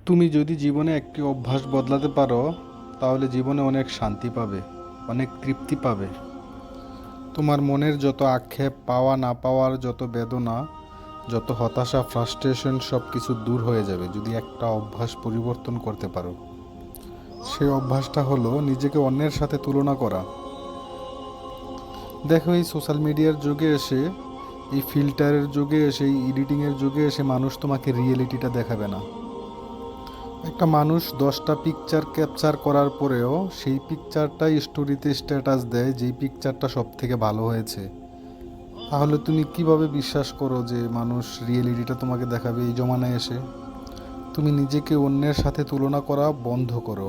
তুমি যদি জীবনে একটি অভ্যাস বদলাতে পারো, তাহলে জীবনে অনেক শান্তি পাবে, অনেক তৃপ্তি পাবে। তোমার মনের যত আক্ষেপ, পাওয়া না পাওয়ার যত বেদনা, যত হতাশা, ফ্রাস্ট্রেশন সব কিছু দূর হয়ে যাবে যদি একটা অভ্যাস পরিবর্তন করতে পারো। সেই অভ্যাসটা হলো নিজেকে অন্যের সাথে তুলনা করা। দেখো, এই সোশ্যাল মিডিয়ার যুগে এসে, এই ফিল্টারের যুগে এসে, এই এডিটিংয়ের যুগে এসে মানুষ তোমাকে রিয়েলিটিটা দেখাবে না। একটা মানুষ 10টা পিকচার ক্যাপচার করার পরেও সেই পিকচারটাই স্টোরিতে স্ট্যাটাস দেয় যেই পিকচারটা সব থেকে ভালো হয়েছে। তাহলে তুমি কিভাবে বিশ্বাস করো যে মানুষ রিয়েলিটিটা তোমাকে দেখাবে এই জমানায় এসে? তুমি নিজেকে অন্যের সাথে তুলনা করা বন্ধ করো।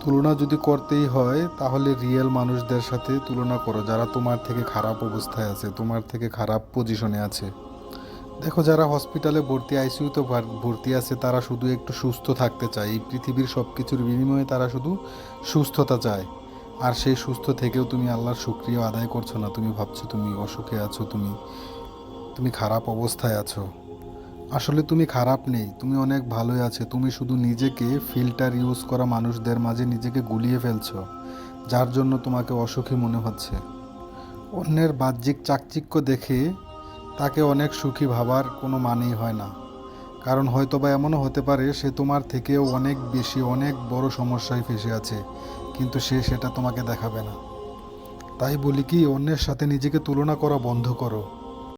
তুলনা যদি করতেই হয় তাহলে রিয়েল মানুষদের সাথে তুলনা করো, যারা তোমার থেকে খারাপ অবস্থায় আছে, তোমার থেকে খারাপ পজিশনে আছে। দেখো, যারা হসপিটালে ভর্তি, আইসিইউতে ভর্তি আছে, তারা শুধু একটু সুস্থ থাকতে চায়। এই পৃথিবীর সব কিছুর বিনিময়ে তারা শুধু সুস্থতা চায়। আর সেই সুস্থ থেকেও তুমি আল্লাহর শুকরিয়া আদায় করছো না। তুমি ভাবছো তুমি অসুখে আছো, তুমি তুমি খারাপ অবস্থায় আছো। আসলে তুমি খারাপ নেই, তুমি অনেক ভালোই আছো। তুমি শুধু নিজেকে ফিল্টার ইউজ করা মানুষদের মাঝে নিজেকে গুলিয়ে ফেলছো, যার জন্য তোমাকে অসুখী মনে হচ্ছে। অন্যের বাহ্যিক চাকচিক্য দেখে তাকে অনেক সুখী ভাবার কোনো মানেই হয় না। কারণ হয়তোবা এমনও হতে পারে সে তোমার থেকেও অনেক বেশি, অনেক বড় সমস্যায় ফেঁসে আছে, কিন্তু সে সেটা তোমাকে দেখাবে না। তাই বলি কি, অন্যের সাথে নিজেকে তুলনা করা বন্ধ করো।